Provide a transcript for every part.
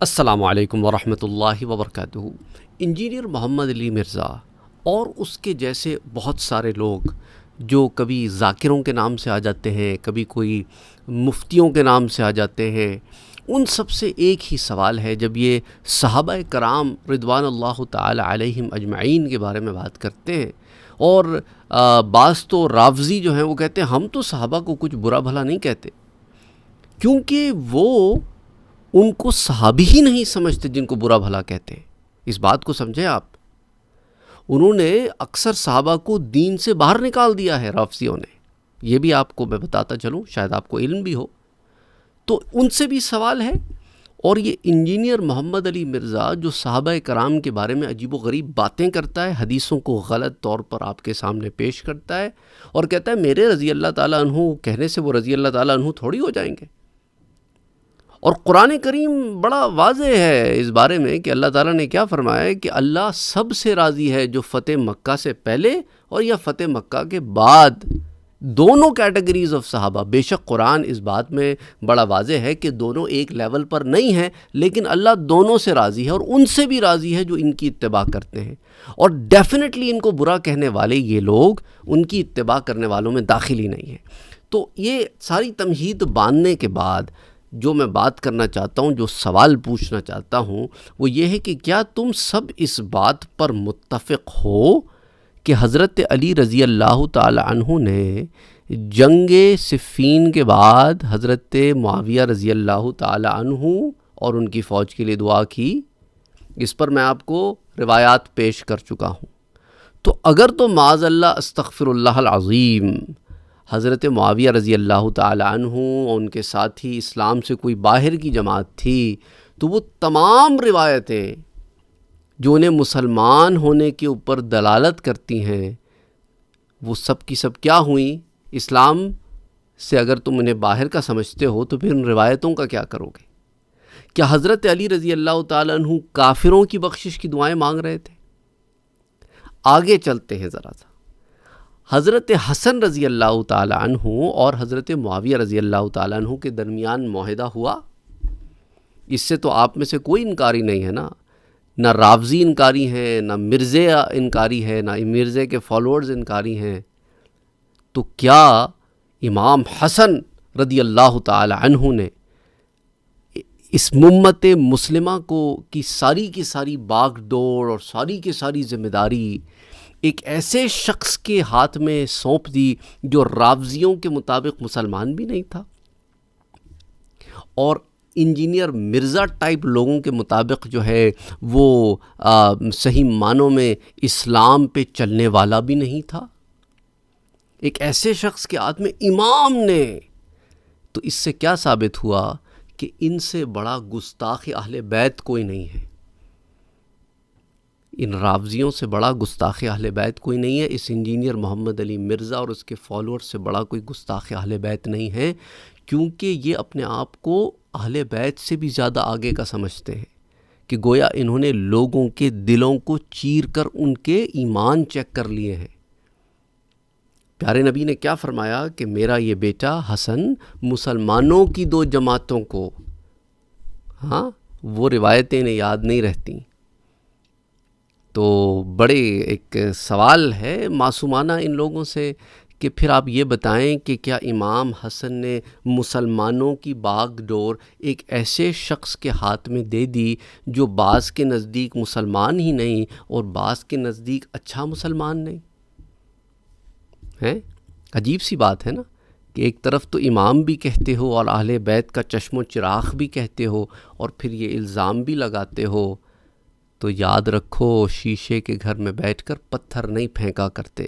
السلام علیکم ورحمۃ اللہ وبرکاتہ۔ انجینئر محمد علی مرزا اور اس کے جیسے بہت سارے لوگ جو کبھی ذاکروں کے نام سے آ جاتے ہیں، کبھی کوئی مفتیوں کے نام سے آ جاتے ہیں، ان سب سے ایک ہی سوال ہے جب یہ صحابہ کرام رضوان اللہ تعالی علیہم اجمعین کے بارے میں بات کرتے ہیں، اور بعض تو رافضی جو ہیں وہ کہتے ہیں ہم تو صحابہ کو کچھ برا بھلا نہیں کہتے، کیونکہ وہ ان کو صحابی ہی نہیں سمجھتے جن کو برا بھلا کہتے ہیں۔ اس بات کو سمجھیں آپ، انہوں نے اکثر صحابہ کو دین سے باہر نکال دیا ہے رافضیوں نے، یہ بھی آپ کو میں بتاتا چلوں، شاید آپ کو علم بھی ہو۔ تو ان سے بھی سوال ہے، اور یہ انجینئر محمد علی مرزا جو صحابہ کرام کے بارے میں عجیب و غریب باتیں کرتا ہے، حدیثوں کو غلط طور پر آپ کے سامنے پیش کرتا ہے، اور کہتا ہے میرے رضی اللہ تعالیٰ عنہ کہنے سے وہ رضی اللہ تعالیٰ عنہ تھوڑی ہو جائیں گے۔ اور قرآن کریم بڑا واضح ہے اس بارے میں کہ اللہ تعالیٰ نے کیا فرمایا ہے کہ اللہ سب سے راضی ہے جو فتح مکہ سے پہلے اور یا فتح مکہ کے بعد، دونوں کیٹیگریز آف صحابہ۔ بے شک قرآن اس بات میں بڑا واضح ہے کہ دونوں ایک لیول پر نہیں ہیں، لیکن اللہ دونوں سے راضی ہے، اور ان سے بھی راضی ہے جو ان کی اتباع کرتے ہیں، اور ڈیفینیٹلی ان کو برا کہنے والے یہ لوگ ان کی اتباع کرنے والوں میں داخل ہی نہیں ہیں۔ تو یہ ساری تمہید باندھنے کے بعد جو میں بات کرنا چاہتا ہوں، جو سوال پوچھنا چاہتا ہوں، وہ یہ ہے کہ کیا تم سب اس بات پر متفق ہو کہ حضرت علی رضی اللہ تعالی عنہ نے جنگ صفین کے بعد حضرت معاویہ رضی اللہ تعالی عنہ اور ان کی فوج کے لیے دعا کی؟ اس پر میں آپ کو روایات پیش کر چکا ہوں۔ تو اگر تو معاذ اللہ استغفر اللہ العظیم حضرت معاویہ رضی اللہ تعالی عنہ اور ان کے ساتھی اسلام سے کوئی باہر کی جماعت تھی، تو وہ تمام روایتیں جو انہیں مسلمان ہونے کے اوپر دلالت کرتی ہیں، وہ سب کی سب کیا ہوئیں؟ اسلام سے اگر تم انہیں باہر کا سمجھتے ہو تو پھر ان روایتوں کا کیا کرو گے؟ کیا حضرت علی رضی اللہ تعالی عنہ کافروں کی بخشش کی دعائیں مانگ رہے تھے؟ آگے چلتے ہیں ذرا سا۔ حضرت حسن رضی اللہ تعالی عنہ اور حضرت معاویہ رضی اللہ تعالی عنہ کے درمیان معاہدہ ہوا؟ اس سے تو آپ میں سے کوئی انکاری نہیں ہے نا، نہ رافضی انکاری ہیں، نہ مرزے انکاری ہے، نہ مرزے کے فالوورز انکاری ہیں۔ تو کیا امام حسن رضی اللہ تعالی عنہ نے اس امت مسلمہ کو کی ساری باغ ڈور اور ساری کی ساری ذمہ داری ایک ایسے شخص کے ہاتھ میں سونپ دی جو رافضیوں کے مطابق مسلمان بھی نہیں تھا، اور انجینئر مرزا ٹائپ لوگوں کے مطابق جو ہے وہ صحیح معنوں میں اسلام پہ چلنے والا بھی نہیں تھا؟ ایک ایسے شخص کے ہاتھ میں امام نے، تو اس سے کیا ثابت ہوا کہ ان سے بڑا گستاخ اہل بیت کوئی نہیں ہے، ان رافضیوں سے بڑا گستاخ اہل بیت کوئی نہیں ہے، اس انجینئر محمد علی مرزا اور اس کے فالوور سے بڑا کوئی گستاخ اہل بیت نہیں ہے، کیونکہ یہ اپنے آپ کو اہل بیت سے بھی زیادہ آگے کا سمجھتے ہیں، کہ گویا انہوں نے لوگوں کے دلوں کو چیر کر ان کے ایمان چیک کر لیے ہیں۔ پیارے نبی نے کیا فرمایا کہ میرا یہ بیٹا حسن مسلمانوں کی دو جماعتوں کو، وہ روایتیں انہیں یاد نہیں رہتی۔ تو بڑے ایک سوال ہے معصومانہ ان لوگوں سے کہ پھر آپ یہ بتائیں کہ کیا امام حسن نے مسلمانوں کی باغ ڈور ایک ایسے شخص کے ہاتھ میں دے دی جو بعض کے نزدیک مسلمان ہی نہیں اور بعض کے نزدیک اچھا مسلمان نہیں ہے؟ عجیب سی بات ہے نا، کہ ایک طرف تو امام بھی کہتے ہو اور اہل بیت کا چشم و چراغ بھی کہتے ہو، اور پھر یہ الزام بھی لگاتے ہو۔ تو یاد رکھو، شیشے کے گھر میں بیٹھ کر پتھر نہیں پھینکا کرتے،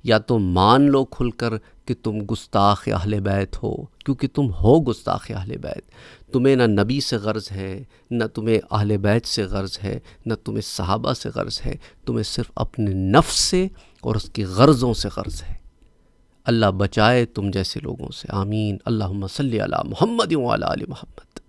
یا تو مان لو کھل کر کہ تم گستاخ اہل بیت ہو، کیونکہ تم ہو گستاخ اہل بیت۔ تمہیں نہ نبی سے غرض ہے، نہ تمہیں اہل بیت سے غرض ہے، نہ تمہیں صحابہ سے غرض ہے، تمہیں صرف اپنے نفس سے اور اس کی غرضوں سے غرض ہے۔ اللہ بچائے تم جیسے لوگوں سے، آمین۔ اللہم صلی علی محمد وعلی آل محمد۔